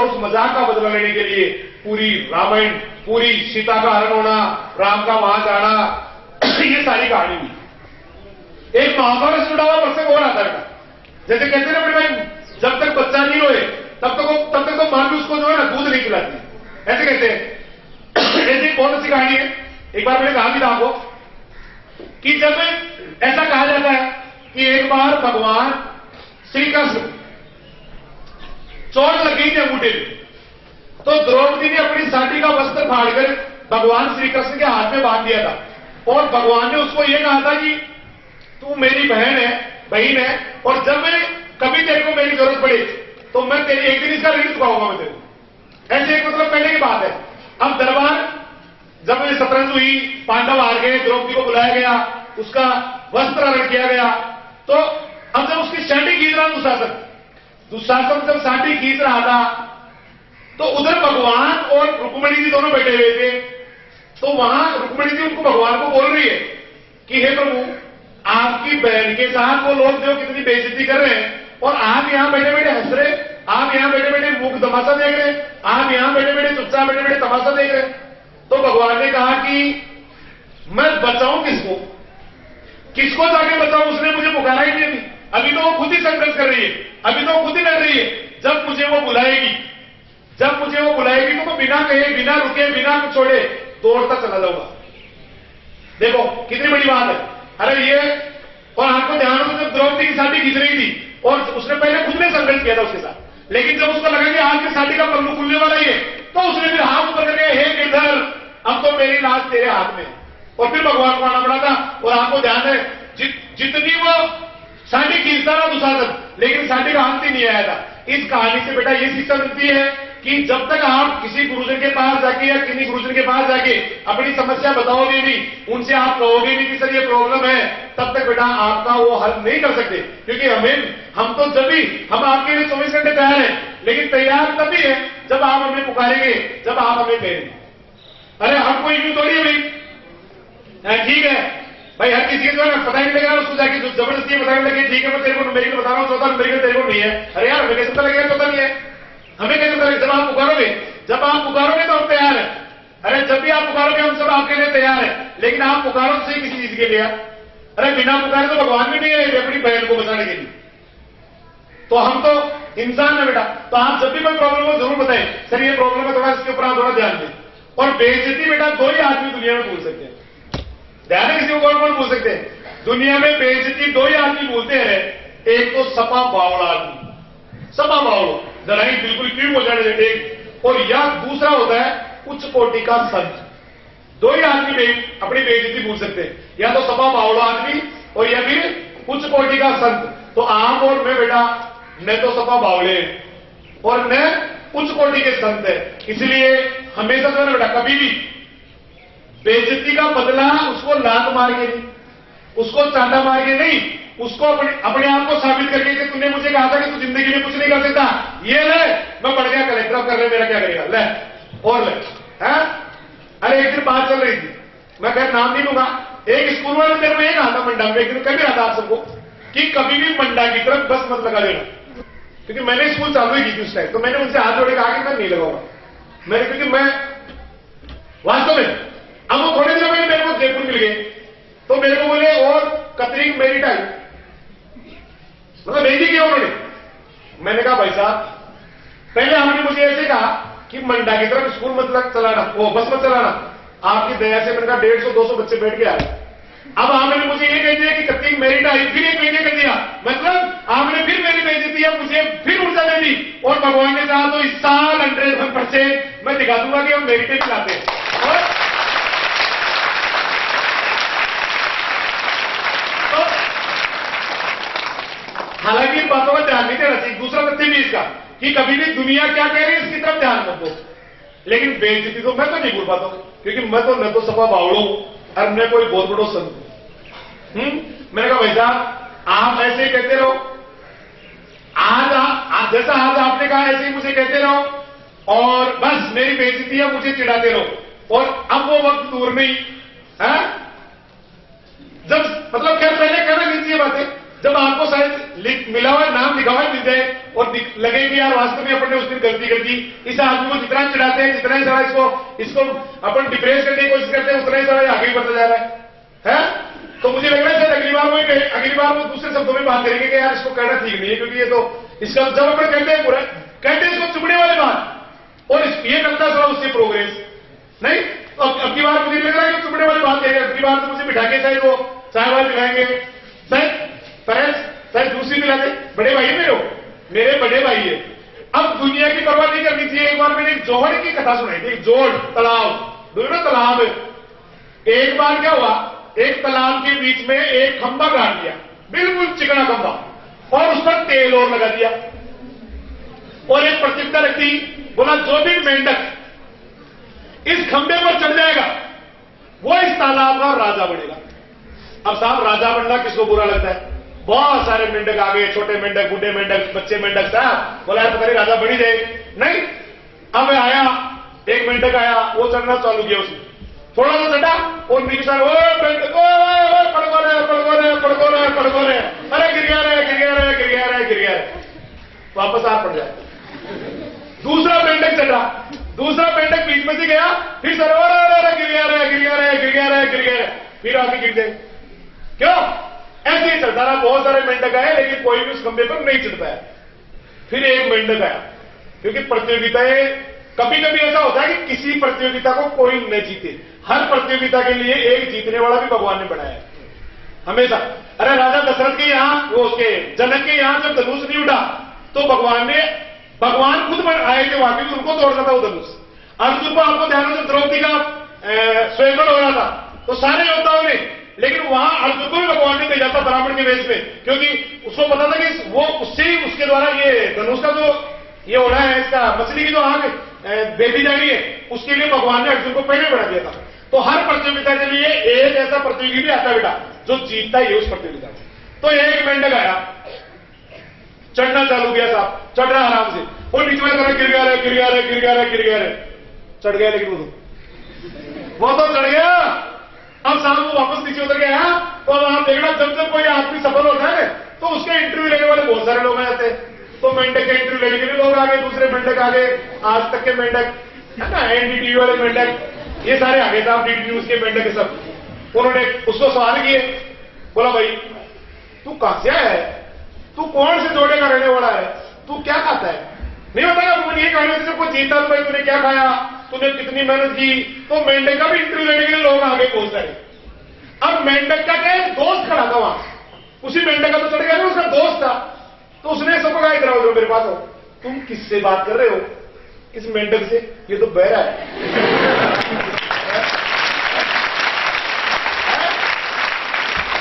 और उस मजाक का बदला लेने के लिए पूरी रामायण, पूरी सीता का हरण होना, राम का वहां जाना, ये सारी कहानी हुई। एक महाभारत जुड़ा हुआ प्रसंग और आता है, जैसे कहते हैं ना बड़े भाई, जब तक बच्चा नहीं रोए तब तक तो मां भी उसको जो है ना दूध नहीं पिलाती, ऐसे कहते हैं। ऐसी बहुत अच्छी कहानी है, एक बार मैंने कहा भी था आपको कि जब ऐसा कहा जाता है कि एक बार भगवान श्री कृष्ण चोट लग गई थी अंगूठे में, तो द्रौपदी ने अपनी साड़ी का वस्त्र फाड़कर भगवान श्री कृष्ण के हाथ में बांध दिया था, और भगवान ने उसको यह कहा था कि तू मेरी बहन है, और जब मैं कभी तेरे को मेरी जरूरत पड़े तो मैं तेरी एक दिन इसका ऋण चुकाऊंगा मैं तेरे को। ऐसे एक मतलब पहले की बात है। अब दरबार जब शतरंज हुई, पांडव हार गए, द्रौपदी को बुलाया गया, उसका वस्त्र हरण किया गया, तो अब जब उसकी साड़ी खींच रहा दुशासन जब साड़ी खींच रहा था, तो उधर भगवान और रुक्मिणी जी दोनों बैठे हुए थे। तो वहां रुक्मिणी जी उनको भगवान को बोल रही है कि हे प्रभु, आपकी बहन के साथ वो लोग जो कितनी बेइज्जती कर रहे हैं, और आप यहां बैठे बैठे हंस रहे, आप यहां बैठे बैठे मुख तमाशा देख रहे, आप यहां बैठे बैठे चुपचाप बैठे बैठे तमाशा देख रहे। तो भगवान ने कहा कि मैं बचाऊं किसको जाके बचाऊं, उसने मुझे पुकारा ही नहीं, अभी तो वो खुद ही संघर्ष कर रही है, अभी तो वो खुद ही लड़ रही है। जब मुझे वो बुलाएगी तो मैं बिना कहे, बिना रुके, बिना कुछ छोड़े दौड़ता चला जाऊंगा। देखो कितनी बड़ी बात है। अरे ये, और आपको ध्यान हो जब द्रौपदी की साड़ी खींच रही थी और उसने पहले खुद ने संघर्ष किया था उसके साथ, लेकिन जब उसको लगा कि आज की साड़ी का पल्लू खुलने वाला ही है, तो उसने फिर हाथ ऊपर करके हे गिरधर, अब तो मेरी लाश तेरे हाथ में, और फिर भगवान को आना पड़ा था। और आपको ध्यान है जितनी वो साड़ी खींचता रहा दुशासन, लेकिन साड़ी का अंत ही नहीं आया था। इस कहानी से बेटा ये शिक्षा मिलती है कि जब तक आप किसी गुरुजन के पास जाके या किसी गुरुजन के पास जाके अपनी समस्या बताओगे नहीं, उनसे आप कहोगे नहीं कि सर ये प्रॉब्लम है, तब तक बेटा आपका वो हल नहीं कर सकते। क्योंकि हम तो जब भी हम आपके लिए 24 घंटे तैयार हैं, लेकिन तैयार तभी है जब आप हमें पुकारेंगे, जब आप हमें कहेंगे। अरे हमको यूं थोड़ी है भाई, ठीक है भाई, हर किसी को पता ही नहीं लगा, उसको जाके जबरदस्ती बताने लगे ठीक है मैं तेरे को न्यूमेरिकल बता रहा हूं, चौथा न्यूमेरिकल तेरे को नहीं है। अरे यार हमें कैसे पता लगेगा चौथा नहीं है, हमें कैसे पता लगेगा? जब आप पुकारोगे तो हम तैयार है। अरे जब भी आप पुकारोगे हम सब आपके लिए तैयार है, लेकिन आप पुकारो सही किसी चीज के लिए। अरे बिना पुकारे तो भगवान भी नहीं है अपनी बहन को बचाने के लिए, तो हम तो इंसान है बेटा। तो आप जब भी कोई प्रॉब्लम हो जरूर बताएं, सर ये प्रॉब्लम है, थोड़ा इसके ऊपर आप थोड़ा ध्यान दें। और बेइज्जती बेटा दो ही आदमी दुनिया में भूल सकते हैं, ध्यान है, किसी को कौन भूल सकते हैं दुनिया में? बेइज्जती दो ही आदमी भूलते हैं, एक तो सपा बावड़ा आदमी, सपा बावड़ो जरा ही बिल्कुल क्यों हो जाने देते, और या दूसरा होता है उच्च कोटि का संत। दो ही आदमी अपनी बेइज्जती भूल सकते हैं, या तो सपा बावड़ा आदमी और या फिर उच्च कोटि का संत। तो आप और मैं बेटा न तो सपा बावड़े और न उच्च कोटि के संत है, इसलिए हमेशा जो है बेटा कभी भी बेइज्जती का बदला उसको लात मार के नहीं, उसको चांटा मार के नहीं, उसको अपने आप को साबित करके कि तूने मुझे कहा था कि तू जिंदगी में कुछ नहीं कर सकता, ये ले मैं बढ़ गया कलेक्टर कर ले, मेरा क्या करेगा, ले और ले है? अरे एक दिन बात चल रही थी, मैं खैर नाम नहीं लूंगा, एक स्कूल वाले मेरे को ये कहा था मंडा में, एक दिन कभी रहा था आप सबको कि कभी भी मंडा की तरफ बस मत लगा देना, क्योंकि मैंने स्कूल चालू ही की थी उस टाइम। तो मैंने उनसे हाथ जोड़े कहा कि मैं नहीं लगाऊंगा मैंने, क्योंकि मैं वास्तव में अब वो थोड़े दिनों में मेरे को जयपुर मिल गए, तो मेरे को बोले और कतरी मेरी टाइम मतलब भेजी किया उन्होंने। मैंने कहा भाई साहब पहले आपने मुझे ऐसे कहा कि मंडा की तरफ स्कूल मत चलाना, वो बस मत चलाना, आपकी दया से मैंने कहा 150-200 बच्चे बैठ के आए। अब आपने मुझे ये कह दिया कि कतरी मेरिट आई, फिर एक महीने कर दिया, मतलब आपने फिर मेरी बेइज्जती है, मुझे फिर ऊर्जा दे दी। और भगवान ने कहा तो इस साल 100% मैं दिखा दूंगा कि हम मेरिट भी लाते हैं। और हालांकि इन बातों का ध्यान नहीं देना चाहिए। दूसरा तथ्य भी इसका कि कभी भी दुनिया क्या कह रही है इसकी तरफ ध्यान मत दो, लेकिन बेइज्जती तो मैं तो नहीं भूल पाता हूं, क्योंकि मैं तो न तो सपा बावड़ू और न कोई बहुत बड़ो संत। मैंने कहा भाई साहब आप ऐसे ही कहते रहो, आज जैसा आज आपने कहा ऐसे ही मुझे कहते रहो, और बस मेरी बेइज्जती है मुझे चिढ़ाते रहो। और अब वो वक्त दूर नहीं है जब मतलब क्या पहले कहना कीजिए बातें, जब आपको शायद मिला हुआ नाम लिखा हुआ मिल जाए और लगे कि यार वास्तव में अपन ने उस दिन गलती कर दी, इस आदमी को जितना चिढ़ाते हैं, जितना ही सारा इसको अपन डिप्रेस करने की कोशिश करते हैं, उतना ही सारा आगे बढ़ता जा रहा है? तो मुझे लग रहा है अगली बार वो दूसरे शब्दों में बात करेंगे कि यार इसको कहना ठीक नहीं है, क्योंकि ये तो इसका जब अपन कहते हैं पूरा कहते हैं इसको चुभने वाली बात, और ये करता थोड़ा उससे प्रोग्रेस नहीं। तो अब की बार मुझे लग रहा है कि चुभने वाली बात करेगा, अगली बार तो मुझे बिठा के शायद वो चाय वाय पिलाएंगे, शायद दूसरी पिलाते। बड़े भाई मेरे बड़े भाई है। अब दुनिया की परवाह नहीं करनी चाहिए। एक बार मैंने एक जोड़ की कथा सुनाई थी, जोड़ तालाब, दोनों तालाब। एक बार क्या हुआ, एक तालाब के बीच में एक खंभा गाड़ दिया, बिल्कुल चिकना खंभा, और उस पर तेल और लगा दिया, और एक प्रतियोगिता रखी, बोला जो भी मेंढक इस खंभे पर चढ़ जाएगा वो इस तालाब का राजा बनेगा। अब साहब राजा बनना किसको बुरा लगता है? बहुत सारे मेंढक आ गए, छोटे मेंढक, बूढ़े मेंढक, बच्चे मेंढक, साहब बोला यार पता नहीं राजा बनी जाए। नहीं, अब आया एक मेंढक आया, वो चढ़ना चालू किया, उसने थोड़ा सा चढ़ा और नीचे सारे पड़को रहे, अरे गिर गया, वापस आप पड़ जाए। दूसरा मेंढक चढ़ा, दूसरा मेंढक बीच में से गया, फिर सर गिर गया, फिर आगे गिर गए। क्यों? ऐसे ही चलता रहा। बहुत सारे मेंढक आए, लेकिन कोई भी उस खंभे पर नहीं चढ़ पाया। फिर एक मेंढक आया, क्योंकि प्रतियोगिताएं कभी कभी ऐसा होता है कि किसी प्रतियोगिता को कोई न जीते। हर प्रतियोगिता के लिए एक जीतने वाला भी भगवान ने बनाया है हमेशा। अरे राजा दशरथ के यहां, वो उसके जनक के यहां जब धनुष नहीं उठा तो भगवान खुद आए थे वहां, क्योंकि उनको तोड़ना था वो धनुष। अर्जुन को आपको ध्यान हो, जब द्रौपदी का स्वयंवर हो रहा था तो सारे योद्धाओं ने, लेकिन वहां अर्जुन को भी भगवान ने भेजा था ब्राह्मण के वेश में, क्योंकि उसको पता था कि वो उससे ही उसके द्वारा ये धनुष का जो ये हो रहा है, इसका मछली की जो आग बेबी जानी है, उसके लिए भगवान ने अर्जुन को पहले बढ़ा दिया था। तो हर प्रतियोगिता के लिए एक ऐसा प्रतियोगी भी आता बेटा जो जीतता ही है उस प्रतियोगिता में। तो एक मेंढक आया, चढ़ना चालू किया साहब, चढ़ रहा आराम से, और बीच में गिर गया, चढ़ गया, लेकिन वो तो चढ़ गया। अब साहब वो वापस नीचे उतर गया। तो आप देखना, जब कोई आदमी सफल होता है तो उसके इंटरव्यू लेने वाले बहुत सारे लोग आ जाते हैं। तो मेंढक के इंटरव्यू लेने के लिए लोग आ गए, दूसरे मेंढक आ गए, आज तक के मेंढक है ना, एनडीटीवी वाले मेंढक, ये सारे आ गए साहब, डीडी न्यूज के मेंढक सब। उन्होंने उसको सवाल किए, बोला भाई तू कहां से आया है, तू कौन से जोड़े का रहने वाला है, तू क्या खाता है? नहीं बताया। मैंने ये कहने से कोई जीता तो भाई तूने क्या खाया, तूने कितनी मेहनत की। तो मेंढक का भी इंटरव्यू लेने के लिए लोग आ गए बहुत सारे। अब मेंढक का क्या दोस्त खड़ा था वहां, उसी मेंढक का तो चढ़ गया ना, उसका दोस्त था। तो उसने सबको कहा इधर आओ, मेरे पास हो। तुम किससे बात कर रहे हो? इस मेंढक से। ये तो बहरा है।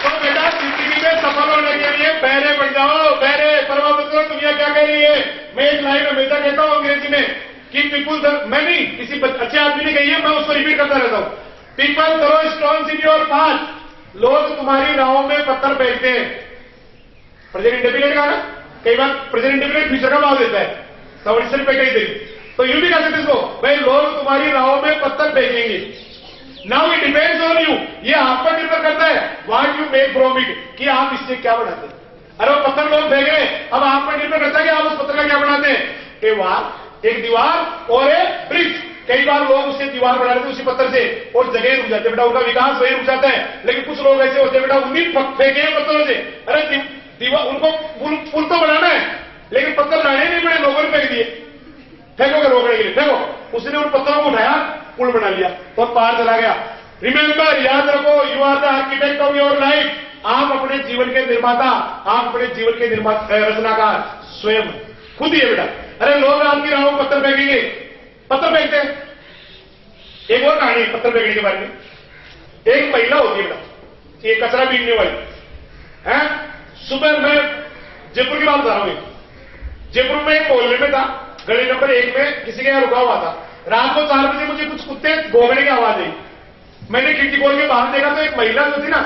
तो बेटा जिंदगी में सफल होने के लिए बहरे बन जाओ, बहरे। परवाह मत करो दुनिया क्या कह रही है। मैं एक लाइन हमेशा कहता हूं अंग्रेजी में कि पीपुल, मैं नहीं, किसी अच्छे आदमी ने कही है, मैं उसको रिपीट करता रहता हूं। People throw stones in your path. लोग तुम्हारी राहों में पत्थर फेंकते हैं। प्रेजेंट इंडेफिनिट का ना, कई बार प्रेजेंट इंडेफिनिट फ्यूचर का भाव देता है, सवर्सन पे कही देगी। तो यूं भी कह सकते इसको, भाई लोग तुम्हारी राहों में पत्थर फेंकेंगे। Now it depends on you. ये आप पर निर्भर करता है, what you make from it, कि आप इससे क्या बनाते हैं। अरे वो पत्थर लोग फेंक रहे, अब आप पर निर्भर करता है कि आप उस पत्थर का क्या बनाते हैं। एक दीवार और एक ब्रिज। कई बार लोग उससे दीवार बना लेते उसी पत्थर से, और जगह रुक जाते बेटा, उनका विकास वही रुक जाता है। लेकिन कुछ लोग ऐसे होते हैं बेटा, उन्हीं फेंके पत्थरों से। अरे दीवार, उनको पुल तो बनाना है, लेकिन पत्थर लाने नहीं पड़े, लोगों ने फेंक दिए। फेंको कर रोकने के लिए फेंको, उसने उन पत्थरों को उठाया, पुल बना लिया और पार चला गया। रिमेंबर, याद रखो, you are the architect of your life. आप अपने जीवन के निर्माता, आप अपने जीवन के रचनाकार स्वयं खुद ही है बेटा। अरे लोग आपकी राहों में पत्थर फेंकेंगे, पत्थर फेंकते हैं। एक और कहानी पत्थर फेंकने के बारे में। एक महिला होती है बेटा, ये कचरा बीनने वाली है। सुबह मैं जयपुर की बात बता रहा हूं। जयपुर में एक मोहल्ले में था, गली नंबर 1 में किसी के यहां रुका हुआ था। रात को 4 बजे मुझे कुछ कुत्ते भौंकने की आवाज आई। मैंने खिड़की खोल के बाहर देखा तो एक महिला जो थी ना,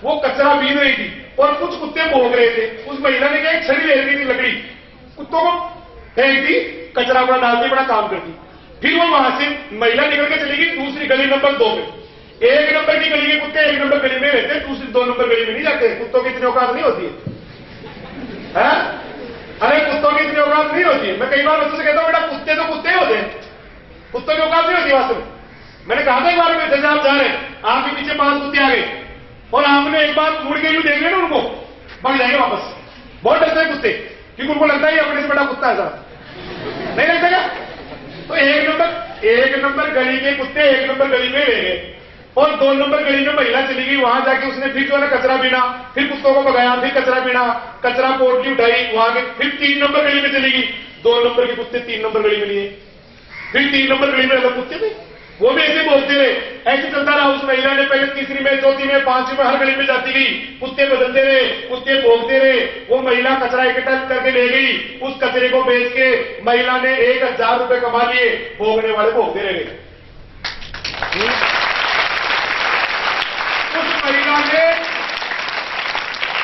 वो कचरा बीन रही थी और कुछ कुत्ते भौंक रहे थे। उस महिला ने क्या, एक छड़ी ले रही थी लकड़ी, कुत्तों को फेंकती, कचरा अपना डालती, बड़ा काम करती। फिर वो वहां से महिला निकल के चली गई दूसरी गली नंबर 2 में। 1 नंबर की गली के कुत्ते 1 नंबर गली में रहते, दूसरी 2 नंबर गली में नहीं जाते, कुत्तों की इतनी औकात नहीं होती है। है? अरे कुत्तों की इतनी औकात नहीं होती है। मैं कई बार बच्चों से कहता हूं बेटा कुत्ते तो कुत्ते होते हैं, कुत्तों की औकात नहीं होती वास्तव में। मैंने कहा था एक बार में जैसे आप जा रहे हैं, आपके पीछे 5 कुत्ते आ गए और आपने एक बार मुड़ के यूं देख लिया ना उनको, भाग जाएंगे वापस। बहुत डरते हैं कुत्ते, क्योंकि उनको लगता है अपने से बड़ा कुत्ता है सारा, नहीं लगता क्या? तो एक नंबर गली के कुत्ते 1 नंबर गली में ले गए और 2 नंबर गली में महिला चली गई। वहां जाके उसने फिर जो है ना कचरा बीना, फिर कुत्तों को भगाया, फिर कचरा बीना, कचरा पोटली उठाई, वहां के फिर 3 नंबर गली में चली गई। 2 नंबर के कुत्ते 3 नंबर गली में लिए, फिर 3 नंबर गली में अलग कुत्ते थे, वो भी ऐसे बोलते रहे। ऐसे चलता रहा। उस महिला ने पहले तीसरी में, चौथी में, 5वीं में हर गली में जाती गई, कुत्ते बदलते रहे, कुत्ते भोगते रहे। वो महिला कचरा इकट्ठा करके ले गई, उस कचरे को बेच के महिला ने 1000 रुपए कमा लिए, भोगने वाले भोगते रह गए।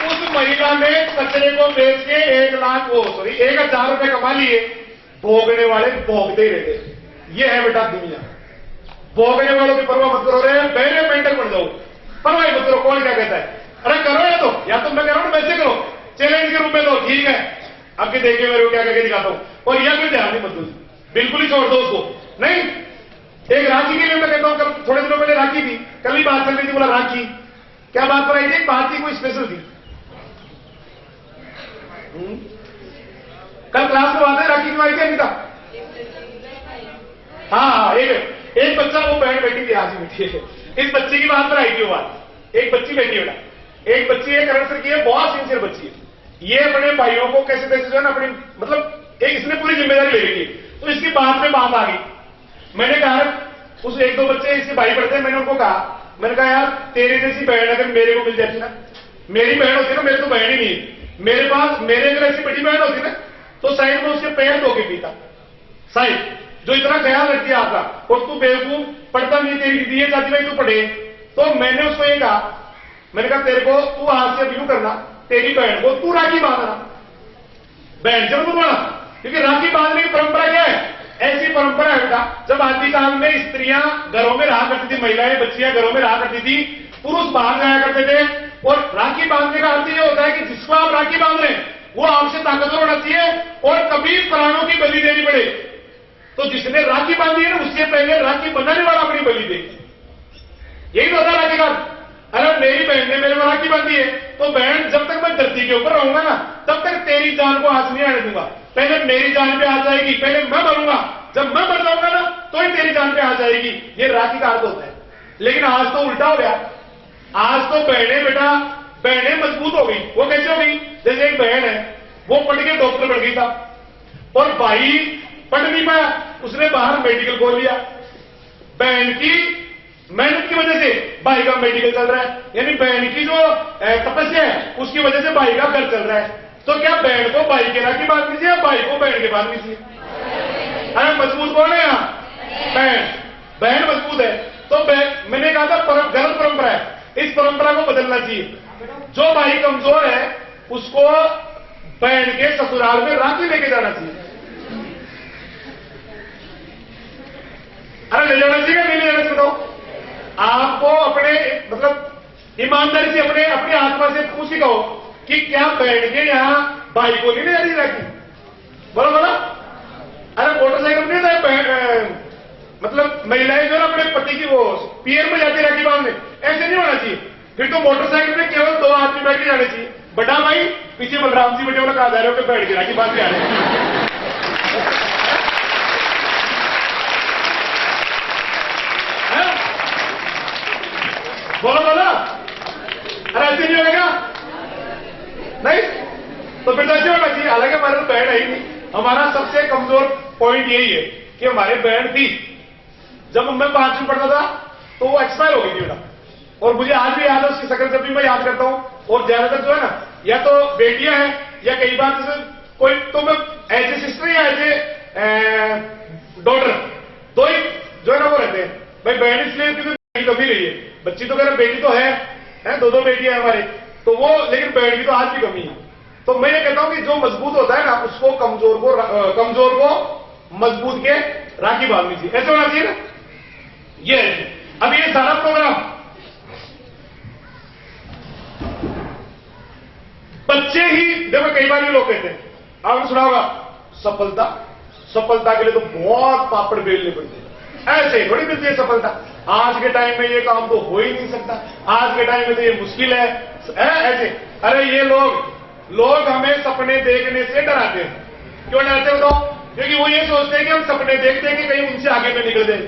उस महिला ने कचरे को बेच के 1000 रुपए कमा लिए, भोगने वाले भोगते ही रह गए। ये है बेटा दुनिया। भोगने वालों की परवाह मत करो रे, पहले मेंटल बन जाओ, परवाह मत करो कौन क्या कहता है। अरे करो या तो मैं कह रहा हूं वैसे करो, चैलेंज के रूप में दो, ठीक है अब के देखिए मेरे को क्या करके दिखाता हूं। और यह कोई ध्यान नहीं मत दो, बिल्कुल ही छोड़ दो उसको। नहीं, एक राखी के लिए मैं कहता हूं, कल थोड़े दिनों पहले राखी थी, कल ही बात चल रही थी, बोला राखी क्या बात पर आई थी, बात थी कोई स्पेशल थी। कल क्लास में बात है राखी क्यों आई थी अनिता? हाँ, एक बच्चा, वो बहन बैठी थी, आज बैठी है, इस बच्चे की बात पर आई थी वो बात। एक बच्ची बैठी है बेटा, एक बच्ची है करण सर की है, बहुत सिंसियर बच्ची है। ये अपने भाइयों को कैसे कैसे जो है ना अपनी मतलब एक इसने पूरी जिम्मेदारी ले रही थी। तो इसकी बात में बात आ गई। मैंने कहा उस 1-2 बच्चे इसके भाई पढ़ते हैं, मैंने उनको कहा, मैंने कहा यार तेरे जैसी बहन अगर मेरे को मिल जाती ना, मेरी बहन होती ना, मेरी तो बहन ही नहीं है, मेरे पास मेरे अगर ऐसी बड़ी बहन होती ना तो शायद मैं उसके पैर धो के पीता, शायद, जो इतना ख्याल रखती है आपका। और तू बेवकूफ, पढ़ता नहीं, तेरी दीदी है चाची भाई तू पढ़े। तो मैंने उसको ये कहा, मैंने कहा तेरे को तू आज से यूं करना, तेरी बहन को तू राखी बांधना, बहन जब तू बना, क्योंकि राखी बांधने की परंपरा क्या है, ऐसी परंपरा है बेटा। जब आदि काल में स्त्रियां घरों में रहा करती थी, महिलाएं बच्चियां घरों में रहा करती थी, पुरुष बाहर जाया करते थे। और राखी बांधने का अर्थ यह होता है कि जिसको आप राखी बांध रहे हैं वो आपसे ताकतवर होना चाहिए और कभी प्राणों की बलि देनी पड़े। तो जिसने राखी बांधी है ना, उससे पहले राखी बनाने वाला अपनी बलि दे। यही तो होता है राखी का। अरे मेरी बहन ने मेरे को राखी बांधी है, तो बहन जब तक मैं धरती के ऊपर रहूंगा ना, तब तक तेरी जान को हाथ नहीं आने दूंगा। पहले मेरी जान पे आ जाएगी, पहले मैं मरूंगा, जब मैं मर जाऊंगा ना तो ही तेरी जान पे आ जाएगी। ये राखी का अर्थ होता है। लेकिन आज तो उल्टा हो गया। आज तो बहनें बेटा, बहनें मजबूत हो गई। वो कैसे हो गई? जैसे एक बहन है, वो पढ़ के डॉक्टर बन गई था और भाई पढ़ नहीं पाया, उसने बाहर मेडिकल खोल लिया। बहन की मेहनत की वजह से भाई का मेडिकल चल रहा है, यानी बहन की जो तपस्या है उसकी वजह से भाई का घर चल रहा है। तो क्या बहन को भाई के राखी बांधनी चाहिए या भाई को बहन के बांधनी चाहिए? अरे मजबूत कौन है यहाँ? बहन। बहन मजबूत है। तो मैंने कहा था गलत परंपरा है, इस परंपरा को बदलना चाहिए। जो भाई कमजोर है उसको बहन के ससुराल में राखी लेके जाना चाहिए। अरे ले जाना चाहिए, नहीं ले जाना चाहिए? बताओ। आपको अपने मतलब ईमानदारी से अपनी आत्मा से पूछ के कहो कि क्या बहन के यहां भाई को नहीं ले जा रही राखी? बोलो बोलो। अरे मोटरसाइकिल नहीं था, मतलब महिलाएं जो है अपने पति की वो पियर में जाती राखी बांधने, ऐसे नहीं होना चाहिए। फिर तो मोटरसाइकिल में केवल 2 आदमी बैठ के जाने चाहिए। बड़ा भाई पीछे बलराम जी बेटे वाला कहा जा रहे हो कि बैठ के राखी बांध के आ रहे हैं। बोलो बोलो। अरे ऐसे नहीं होगा नहीं, तो फिर तो ऐसे होना चाहिए। हालांकि हमारे बहन है ही नहीं। हमारा सबसे कमजोर पॉइंट यही है कि हमारे बहन थी, जब मैं 5वीं पढ़ता था तो वो एक्सपायर हो गई थी बेटा। और मुझे आज भी याद है उसकी शक्ल, जब भी मैं याद करता हूं। और ज्यादातर जो है ना, या तो बेटियां हैं या कई बार जैसे कोई तो मैं एज ए सिस्टर या एज ए डॉटर, 2 ही जो है ना वो रहते हैं। भाई बहन इसलिए क्योंकि कभी रही है, बच्ची तो कह बेटी तो है 2 बेटियां हैं हमारे, तो वो, लेकिन बहन की तो आज भी कमी है। तो मैं ये कहता हूं कि जो मजबूत होता है ना, उसको कमजोर को मजबूत के राखी बांधनी चाहिए। ऐसे होना चाहिए ना। ये अब ये सारा प्रोग्राम बच्चे ही देखो, कई बार ये लोग कहते हैं, आपने सुना होगा, सफलता सफलता के लिए तो बहुत पापड़ बेलने पड़ते हैं, ऐसे थोड़ी मिलती है सफलता। आज के टाइम में ये काम तो हो ही नहीं सकता, आज के टाइम में तो ये मुश्किल है ऐसे। अरे ये लोग हमें सपने देखने से डराते हैं। क्यों डराते हो? तो क्योंकि वो ये सोचते हैं कि हम सपने देखते हैं कि कहीं उनसे आगे में निकल जाए।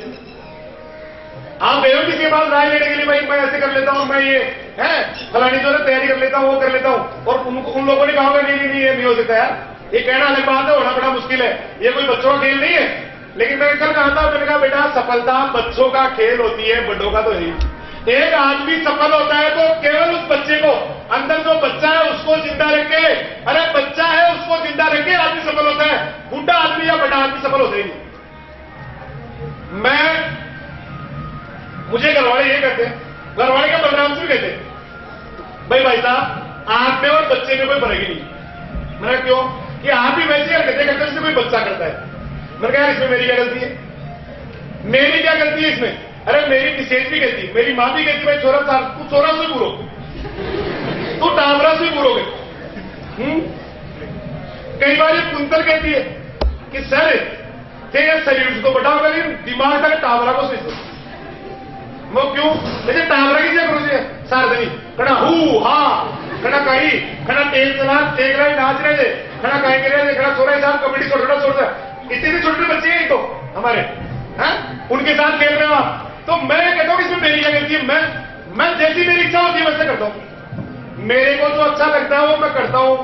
आप गए हो किसी के पास राय लेने के लिए, भाई मैं ऐसे कर लेता हूं, मैं ये है फलानी जो है तैयारी कर लेता हूं, वो कर लेता हूं, और उन लोगों ने कहा नहीं नहीं ये नहीं हो सकता यार, ये कहना अलग बात है, होना बड़ा मुश्किल है, ये कोई बच्चों का खेल नहीं है। लेकिन मैंने कल कहा था, मैंने कहा बेटा सफलता बच्चों का खेल होती है, बड़ों का तो है। एक आदमी सफल होता है तो केवल उस बच्चे को, अंदर जो बच्चा है उसको जिंदा रखे, अरे बच्चा है उसको जिंदा रखे आदमी सफल होता है, बूढ़ा आदमी या बड़ा आदमी सफल होता ही नहीं। मुझे घरवाले ये कहते हैं, घरवाले का बदनाम से कहते हैं, भाई साहब आप में और बच्चे में कोई फर्क ही नहीं। मैंने क्यों? कि आप भी वैसे हरकतें करते हैं जैसे कोई बच्चा करता है। मैंने कहा इसमें मेरी क्या गलती है? मेरी क्या गलती है इसमें? अरे मेरी मिसेज भी कहती, मेरी मां भी कहती, भाई छोरा साल तू छोरा से पूरो, तू टावरा से पूरोगे। कई बार ये कुंतल कहती है कि सर तेरे शरीर को बड़ा होगा लेकिन दिमाग तक टावरा को सही। वो क्यों? जैसे टावरा की क्या करो सार्वजनी खड़ा हा खड़ा कहीं खड़ा तेल चला देख रहा है, नाच रहे थे, खड़ा कहीं रहे खड़ा सो रहे साहब, कबड्डी छोटा छोटा इतने भी छोटे बच्चे हैं तो हमारे, हैं उनके साथ खेल रहे हो आप। तो मैं कहता हूं कि इसमें मेरी क्या गलती है? मैं जैसी मेरी इच्छा होती है वैसे करता हूं, मेरे को जो अच्छा लगता है वो मैं करता हूं।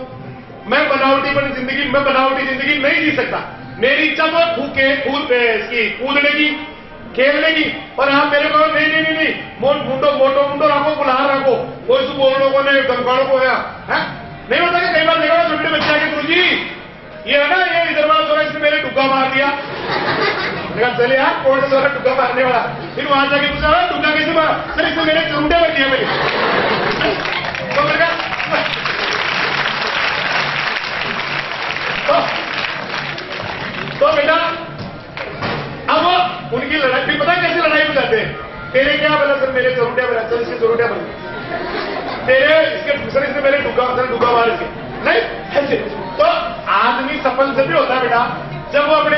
मैं बनावटी जिंदगी नहीं जी सकता। मेरी इच्छा तो कूदने की, खेलने की, और आप मेरे को नहीं मोटो रखो, बुलार रखो, कोई बोलने को नहीं, धमकानों को है नहीं होता। कई बार देखा छोटे बच्चे आके, गुरु जी ये है ना, ये इधर वाला सोरा इसने मेरे टुक्का मार दिया। चले यार कौन सा सोरा टुक्का मारने वाला? फिर वहां जाके पूछा टुक्का कैसे मारा? सर इसने मेरे चुंडे बन दिया मेरे। तो बेटा अब उनकी लड़ाई भी पता कैसे लड़ाई बुझाते हैं? तेरे क्या बोला? सर मेरे चुरुटिया बना, सर इसके चुरुटिया बन, तेरे इसके सर इसने मेरे टुक्का मार इसके नहीं। तो आदमी सफल जब भी होता है बेटा जब वो अपने